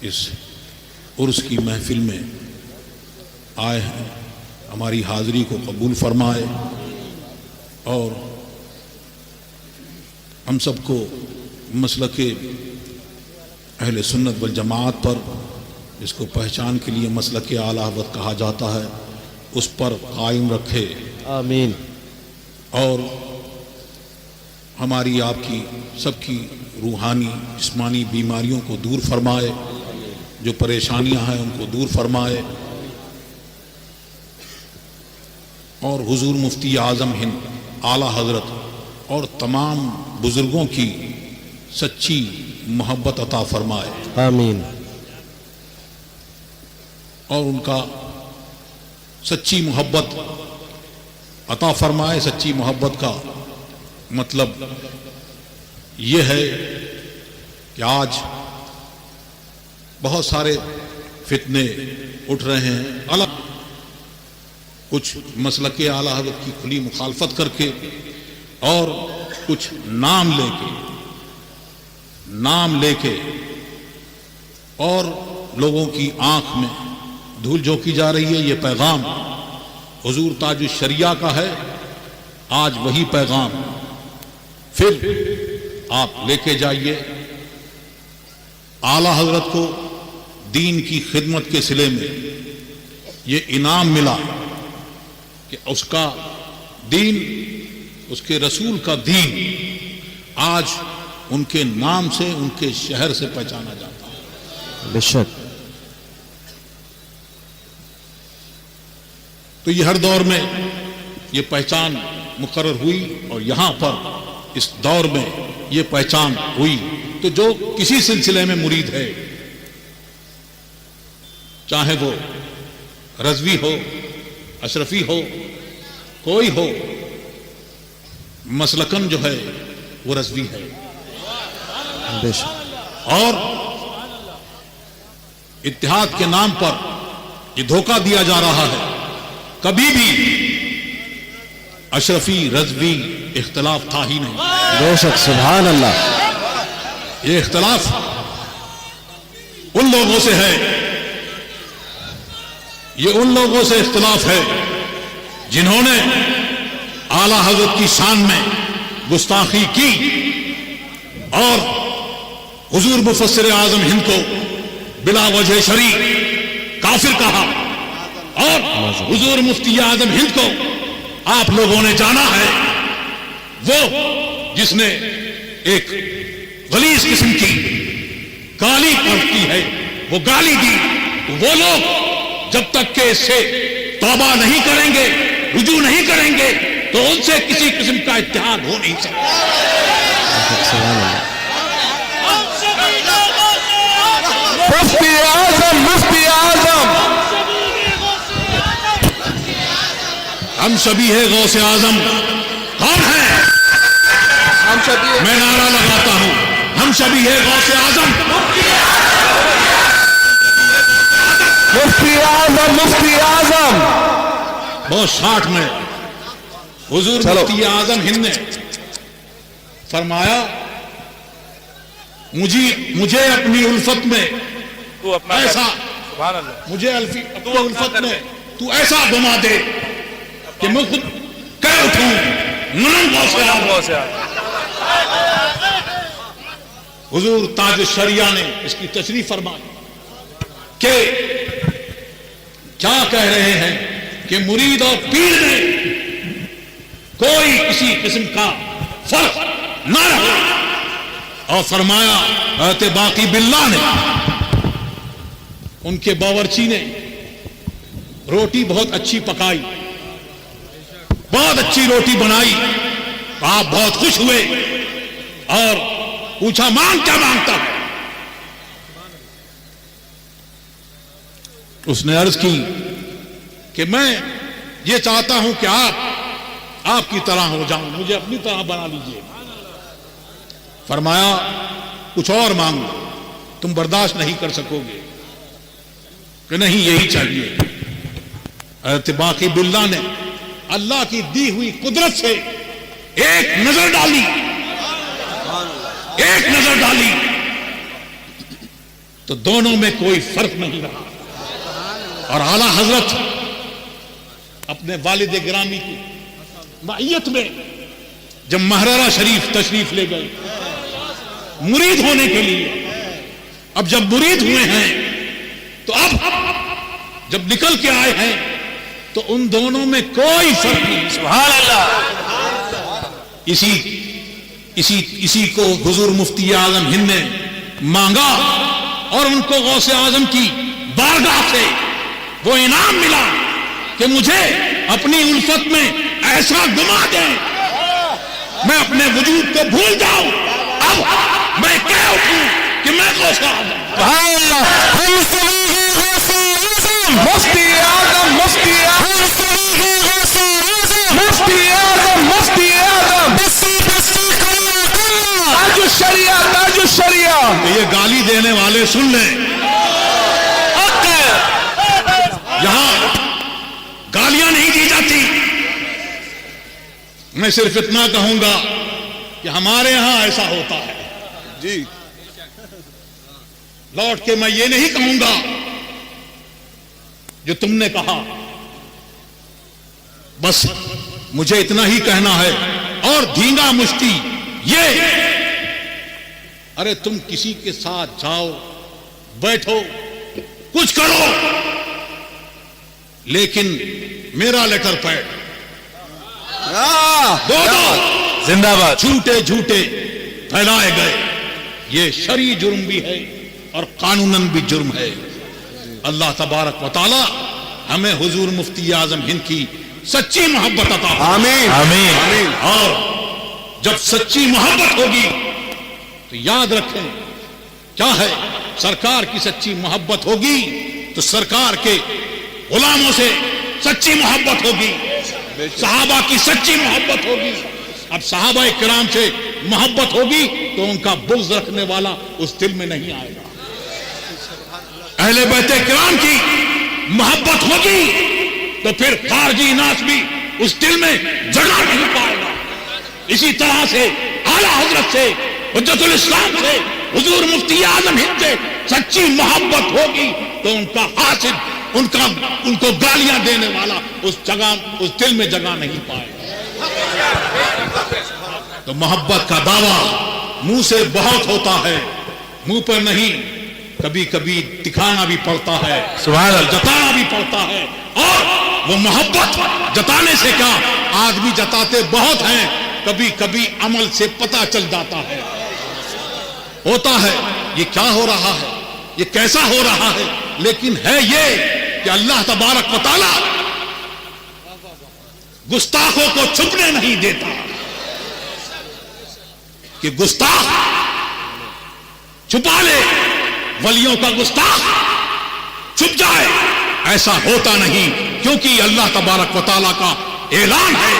اس عرس کی محفل میں آئے ہیں، ہماری حاضری کو قبول فرمائے اور ہم سب کو مسلک اہل سنت والجماعت پر، جس کو پہچان کے لیے مسلک اعلیٰ حضرت کہا جاتا ہے، اس پر قائم رکھے، آمین۔ اور ہماری آپ کی سب کی روحانی جسمانی بیماریوں کو دور فرمائے، جو پریشانیاں ہیں ان کو دور فرمائے، اور حضور مفتی اعظم ہند اعلیٰ حضرت اور تمام بزرگوں کی سچی محبت عطا فرمائے، آمین۔ اور ان کا سچی محبت عطا فرمائے۔ سچی محبت کا مطلب یہ ہے کہ آج بہت سارے فتنے اٹھ رہے ہیں، الگ کچھ مسلک اعلیٰ حضرت کی کھلی مخالفت کر کے، اور کچھ نام لے کے اور لوگوں کی آنکھ میں دھول جھونکی جا رہی ہے۔ یہ پیغام حضور تاج الشریعہ کا ہے، آج وہی پیغام پھر آپ لے کے جائیے۔ اعلیٰ حضرت کو دین کی خدمت کے صلے میں یہ انعام ملا کہ اس کا دین، اس کے رسول کا دین آج ان کے نام سے، ان کے شہر سے پہچانا جاتا ہے۔ بے شک۔ تو یہ ہر دور میں یہ پہچان مقرر ہوئی، اور یہاں پر اس دور میں یہ پہچان ہوئی۔ تو جو کسی سلسلے میں مرید ہے، چاہے وہ رضوی ہو، اشرفی ہو، کوئی ہو، مسلکن جو ہے وہ رضوی ہے، بے شک۔ اور اتحاد کے نام پر یہ دھوکہ دیا جا رہا ہے۔ کبھی بھی اشرفی رضوی اختلاف تھا ہی نہیں۔ بے شک، سبحان اللہ۔ یہ اختلاف ان لوگوں سے ہے، یہ ان لوگوں سے اختلاف ہے جنہوں نے اعلیٰ حضرت کی شان میں گستاخی کی اور حضور مفسر اعظم ہند کو بلا وجہ شرعی کافر کہا، اور حضور مفتی اعظم ہند کو آپ لوگوں نے جانا ہے، وہ جس نے ایک غلیظ قسم کی گالی پڑتی ہے، وہ گالی دی، تو وہ لوگ جب تک کہ اس سے توبہ نہیں کریں گے، رجوع نہیں کریں گے، تو ان سے کسی قسم کا اتحاد ہو نہیں سکتا۔ مفتی اعظم، مفتی اعظم، ہم شبیہ غوث اعظم کون ہیں؟ میں نعرہ لگاتا ہوں، ہم شبیہ غوث اعظم، مفتی اعظم، مفتی اعظم۔ بہت 60 میں حضور مفتی اعظم ہند نے فرمایا، مجھے اپنی الفت میں ایسا، مجھے اپنی الفت میں تو ایسا گما دے کہ میں خود کہہ اٹھوں، نام غوث اعظم۔ حضور تاج الشریعہ نے اس کی تشریح فرمائی کہ کیا کہہ رہے ہیں کہ مرید اور پیر میں کوئی کسی قسم کا فرق نہ رہے، اور فرمایا حضرت باقی باللہ نے، ان کے باورچی نے روٹی بہت اچھی پکائی، بہت اچھی روٹی بنائی، آپ بہت خوش ہوئے اور پوچھا مانگ کیا مانگتا؟ اس نے عرض کی کہ میں یہ چاہتا ہوں کہ آپ کی طرح ہو جاؤں، مجھے اپنی طرح بنا لیجئے۔ فرمایا کچھ اور مانگو، تم برداشت نہیں کر سکو گے، کہ نہیں یہی چاہیے۔ حضرت باقی باللہ نے اللہ کی دی ہوئی قدرت سے ایک نظر ڈالی، تو دونوں میں کوئی فرق نہیں رہا. اور اعلی حضرت اپنے والد گرامی کی معیت میں جب مہرارہ شریف تشریف لے گئے مرید ہونے کے لیے، اب جب مرید ہوئے ہیں تو اب جب نکل کے آئے ہیں تو ان دونوں میں کوئی فرق نہیں. سبحان اللہ. اسی کو حضور مفتی اعظم ہند نے مانگا اور ان کو غوث اعظم کی بارگاہ سے وہ انعام ملا کہ مجھے اپنی الفت میں ایسا گما دیں میں اپنے وجود کو بھول جاؤں. اب میں کہہ اٹھوں کہ میں غوث اعظم. سبحان اللہ. ہم سبھی ہیں غوث اعظم. مفتی اعظم مفتی اعظم مفتی اعظم مفتی اعظم تاج الشریعہ تاج الشریعہ. یہ گالی دینے والے سن لیں، یہاں گالیاں نہیں دی جاتی. میں صرف اتنا کہوں گا کہ ہمارے ہاں ایسا ہوتا ہے جی. لوٹ کے میں یہ نہیں کہوں گا جو تم نے کہا، بس مجھے اتنا ہی کہنا ہے. اور دھینگا مشتی یہ، ارے تم کسی کے ساتھ جاؤ بیٹھو کچھ کرو، لیکن میرا لیٹر پیڈ دو زندہ باد جھوٹے پھیلائے گئے، یہ شرعی جرم بھی ہے اور قانوناً بھی جرم ہے. اللہ تبارک و تعالی ہمیں حضور مفتی اعظم ہند کی سچی محبت عطا فرمائے. آمین آمین. اور جب سچی محبت ہوگی تو یاد رکھیں کیا ہے، سرکار کی سچی محبت ہوگی تو سرکار کے غلاموں سے سچی محبت ہوگی، صحابہ کی سچی محبت ہوگی. اب صحابہ کرام سے محبت ہوگی تو ان کا بغض رکھنے والا اس دل میں نہیں آئے گا. اہل بیت کرام کی محبت ہوگی تو پھر خارجی ناس بھی اس دل میں جگہ نہیں پائے گا. اسی طرح سے اعلیٰ حضرت سے، حجت الاسلام سے، حضور مفتی اعظم ہند سے سچی محبت ہوگی تو ان کا حاسد، ان کو گالیاں دینے والا اس دل میں جگہ نہیں پائے گا. تو محبت کا دعویٰ منہ سے بہت ہوتا ہے، منہ پر نہیں، کبھی کبھی دکھانا بھی پڑتا ہے، سبحان اللہ. جتانا بھی پڑتا ہے. اور وہ محبت جتانے سے کیا، آدمی جتاتے بہت ہیں، کبھی کبھی عمل سے پتہ چل جاتا ہے، ہوتا ہے یہ کیا ہو رہا ہے، یہ کیسا ہو رہا ہے. لیکن ہے یہ کہ اللہ تبارک و تعالی گستاخوں کو چھپنے نہیں دیتا کہ گستاخ چھپا لے، ولیوں کا گستاخ چھپ جائے، ایسا ہوتا نہیں. کیونکہ اللہ تبارک و تعالیٰ کا اعلان ہے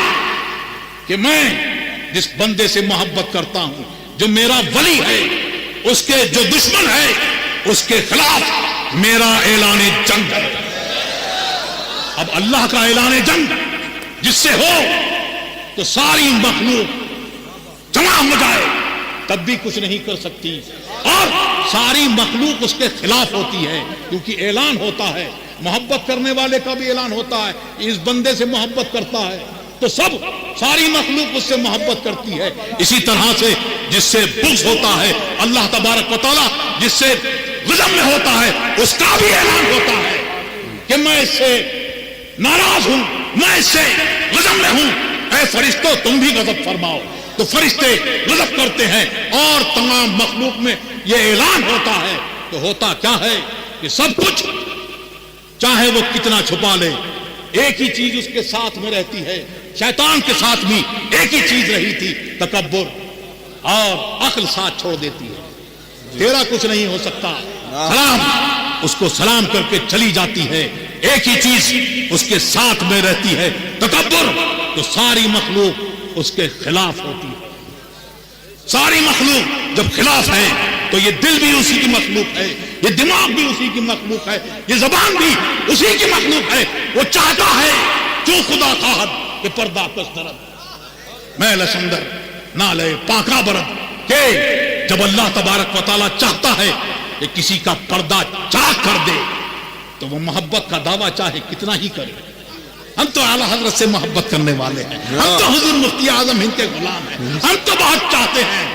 کہ میں جس بندے سے محبت کرتا ہوں، جو میرا ولی ہے، اس کے جو دشمن ہے اس کے خلاف میرا اعلان جنگ ہے. اب اللہ کا اعلان جنگ جس سے ہو تو ساری مخلوق جمع ہو جائے تب بھی کچھ نہیں کر سکتی، اور ساری مخلوق اس کے خلاف ہوتی ہے. کیونکہ اعلان ہوتا ہے، محبت کرنے والے کا بھی اعلان ہوتا ہے، اس بندے سے محبت کرتا ہے تو ساری مخلوق اس سے محبت کرتی ہے. اسی طرح سے جس سے بغض ہوتا ہے، اللہ تبارک و تعالیٰ جس سے غضب میں ہوتا ہے، اس کا بھی اعلان ہوتا ہے کہ میں اس سے ناراض ہوں، میں اس سے غضب میں ہوں. اے فرشتوں تم بھی غضب فرماؤ. تو فرشتے غضب کرتے ہیں اور تمام مخلوق میں یہ اعلان ہوتا ہے. تو ہوتا کیا ہے کہ سب کچھ چاہے وہ کتنا چھپا لے، ایک ہی چیز اس کے ساتھ میں رہتی ہے. شیطان کے ساتھ بھی ایک ہی چیز رہی تھی، تکبر، اور عقل ساتھ چھوڑ دیتی ہے. تیرا کچھ نہیں ہو سکتا، سلام، اس کو سلام کر کے چلی جاتی ہے. ایک ہی چیز اس کے ساتھ میں رہتی ہے، تکبر. تو ساری مخلوق اس کے خلاف ہوتی ہے. ساری مخلوق جب خلاف ہے تو یہ دل بھی اسی کی مخلوق ہے، یہ دماغ بھی اسی کی مخلوق ہے، یہ زبان بھی اسی کی مخلوق ہے. وہ چاہتا ہے جو خدا خواہد کہ پردہ کس درد میں لسندر نہ لے پاکا برد، کہ جب اللہ تبارک و تعالیٰ چاہتا ہے کہ کسی کا پردہ چاک کر دے تو وہ محبت کا دعویٰ چاہے کتنا ہی کرے. ہم تو اعلیٰ حضرت سے محبت کرنے والے ہیں, ہم تو حضور مفتی اعظم ہند کے غلام ہیں, ہم تو بہت چاہتے ہیں,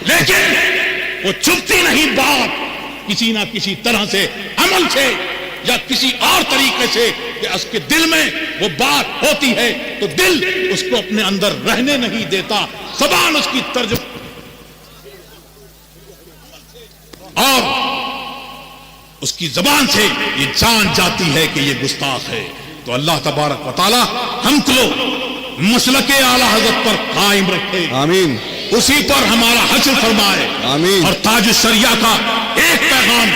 لیکن وہ چھپتی نہیں بات کسی نہ کسی طرح سے, عمل سے یا کسی اور طریقے سے, کہ اس کے دل میں وہ بات ہوتی ہے تو دل اس کو اپنے اندر رہنے نہیں دیتا, زبان اس کی ترجمہ اور اس کی زبان سے یہ جان جاتی ہے کہ یہ گستاخ ہے. تو اللہ تبارک و تعالی ہم کو مسلک اعلیٰ حضرت پر قائم رکھے, آمین, اسی پر ہمارا حشر فرمائے, آمین. اور تاج الشریعہ کا ایک پیغام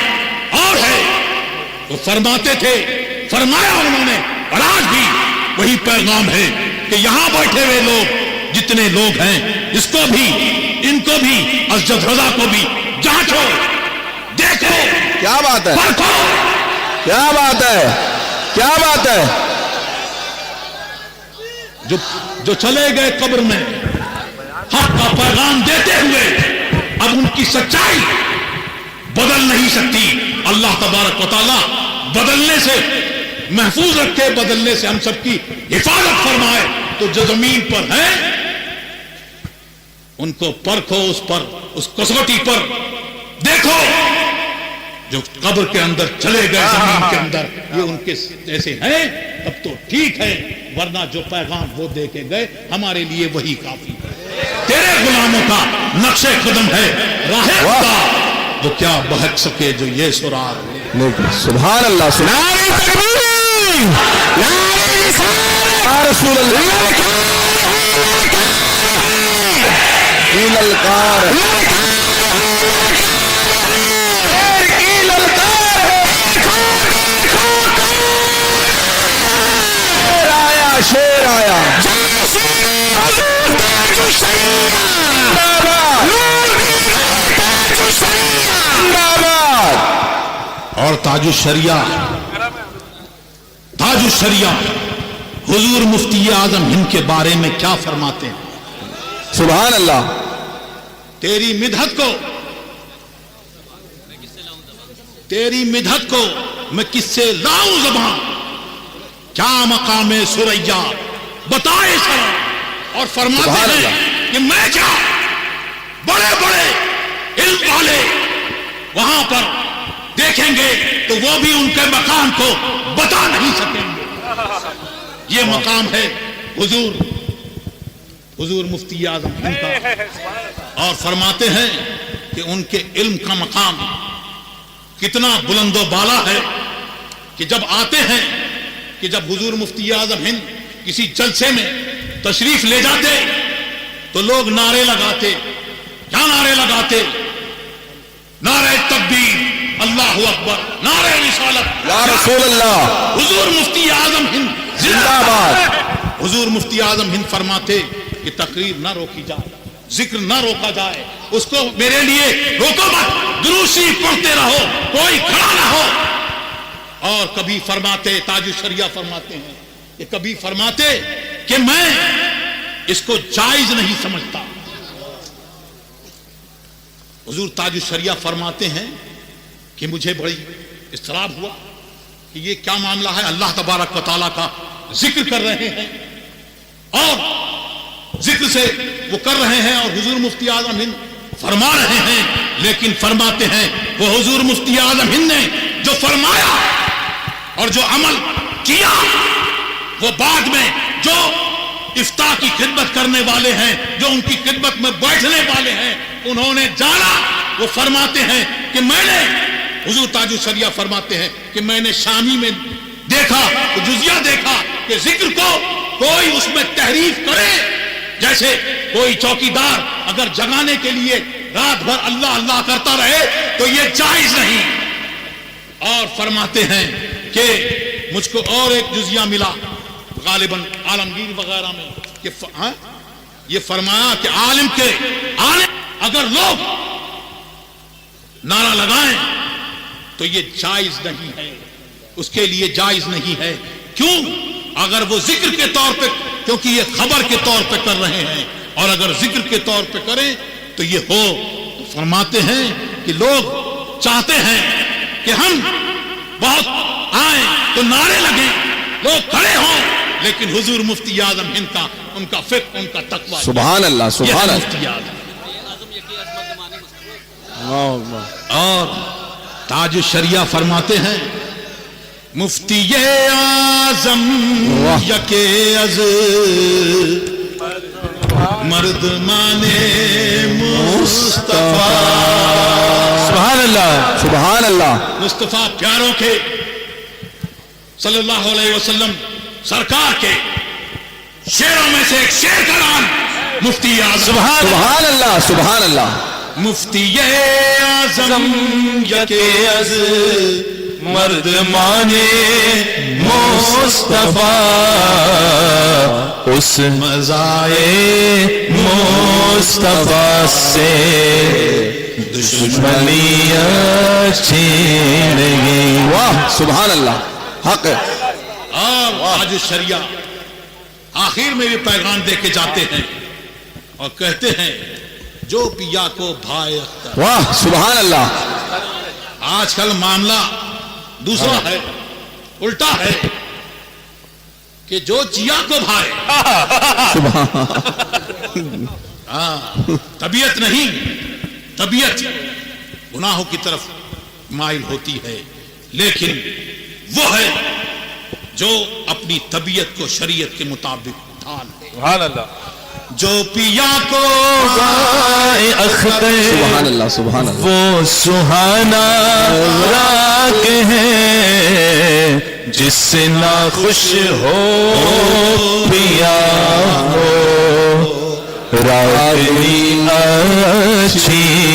اور ہے, وہ فرماتے تھے, فرمایا انہوں نے, اور آج بھی وہی پیغام ہے کہ یہاں بیٹھے ہوئے لوگ جتنے لوگ ہیں, اس کو بھی, ان کو بھی, اسجد رضا کو بھی جانچو, دیکھو, کیا بات ہے, پرکھو, کیا بات ہے, کیا بات ہے. جو چلے گئے قبر میں حق کا پیغام دیتے ہوئے, اب ان کی سچائی بدل نہیں سکتی. اللہ تبارک و تعالی بدلنے سے محفوظ رکھے, بدلنے سے ہم سب کی حفاظت فرمائے. تو جو زمین پر ہیں ان کو پرکھو, اس پر, اس کسوٹی پر دیکھو. جو قبر کے اندر چلے گئے زمین کے اندر, یہ ان کے جیسے ہیں تب تو ٹھیک ہے, ورنہ جو پیغام وہ دے کے گئے ہمارے لیے وہی کافی ہے. تیرے غلاموں کا نقش قدم ہے راہ خدا, وہ کیا بہک سکے جو یہ سرار. سبحان اللہ, سبحان رسول اللہ, شیر آیا, اور تاج الشریعہ, تاج الشریعہ حضور مفتی اعظم ہند کے بارے میں کیا فرماتے ہیں. سبحان اللہ. تیری مدحت کو, تیری مدحت کو میں کس سے لاؤں زبان, کیا مقام سریا بتائے سر. اور فرماتے ہیں کہ میں کیا, بڑے بڑے علم والے وہاں پر دیکھیں گے تو وہ بھی ان کے مقام کو بتا نہیں سکیں گے. یہ مقام ہے حضور مفتی اعظم ہند کا, اور فرماتے ہیں کہ ان کے علم کا مقام کتنا بلند و بالا ہے کہ جب آتے ہیں, کہ جب حضور مفتی اعظم ہند کسی جلسے میں تشریف لے جاتے تو لوگ نعرے لگاتے. کیا نعرے لگاتے؟ نعرہ تکبیر, اللہ اکبر, نعرہ رسالت, یا رسول اللہ, حضور مفتی اعظم ہند زندہ باد. حضور مفتی اعظم ہند فرماتے کہ تقریر نہ روکی جائے, ذکر نہ روکا جائے, اس کو میرے لیے روکو مت, درود شریف پڑھتے رہو, کوئی کھڑا نہ ہو. اور کبھی فرماتے, تاج الشریعہ فرماتے ہیں کہ کبھی فرماتے کہ میں اس کو جائز نہیں سمجھتا. حضور تاج الشریعہ فرماتے ہیں کہ مجھے بڑی اضطراب ہوا کہ یہ کیا معاملہ ہے. اللہ تبارک و تعالیٰ کا ذکر کر رہے ہیں اور ذکر سے وہ کر رہے ہیں, اور حضور مفتی اعظم ہند فرما رہے ہیں, لیکن فرماتے ہیں وہ حضور مفتی اعظم ہند نے جو فرمایا اور جو عمل کیا, وہ بعد میں جو افتاء کی خدمت کرنے والے ہیں, جو ان کی خدمت میں بیٹھنے والے ہیں, انہوں نے جانا. وہ فرماتے ہیں کہ میں نے, حضور تاج الشریعہ فرماتے ہیں کہ میں نے شامی میں دیکھا, جزیہ دیکھا کہ ذکر کو کوئی اس میں تحریف کرے, جیسے کوئی چوکیدار اگر جگانے کے لیے رات بھر اللہ اللہ کرتا رہے تو یہ جائز نہیں. اور فرماتے ہیں کہ مجھ کو اور ایک جزیہ ملا غالباً عالمگیر وغیرہ میں, کہ یہ فرمایا کہ عالم اگر لوگ نعرہ لگائیں تو یہ جائز نہیں ہے, اس کے لیے جائز نہیں ہے. کیوں؟ اگر وہ ذکر کے طور پہ, کیونکہ یہ خبر کے طور پہ کر رہے ہیں, اور اگر ذکر کے طور پہ کریں تو یہ ہو. تو فرماتے ہیں کہ لوگ چاہتے ہیں کہ ہم بہت آئیں تو نعرے لگیں، لوگ کھڑے ہوں، لیکن حضور مفتی اعظم ہند کا، ان کا فقہ، ان کا تقوی، سبحان اللہ سبحان یہ اللہ. مفتی اعظم. اور تاج الشریعہ فرماتے ہیں مفتی اعظم یکے از مردمان مصطفیٰ. سبحان اللہ سبحان اللہ. مصطفیٰ پیاروں کے صلی اللہ علیہ وسلم سرکار کے شعروں میں سے ایک شعر کا نام مفتی اعظم. سبحان اللہ سبحان اللہ. مفتی اعظم یکے از مردمان مصطفیٰ اس مزائے مصطفیٰ سے دشمنیاں چھین گئی. واہ سبحان اللہ حق ہے. اور تاج الشریعہ آخر میں بھی پیغام دے کے جاتے ہیں اور کہتے ہیں جو پیا کو بھائے اختر. واہ سبحان اللہ. آج کل معاملہ دوسرا ہے، الٹا ہے کہ جو چیا کو بھائے. طبیعت نہیں، طبیعت گناہوں کی طرف مائل ہوتی ہے، لیکن وہ ہے جو اپنی طبیعت کو شریعت کے مطابق ڈھال دے. سبحان اللہ. جو پیا کو بھائے اختر سبحان اللہ سبحان اللہ. وہ سہانا راگ ہے جس سے نہ خوش ہو پیا ہو راگنی اچھی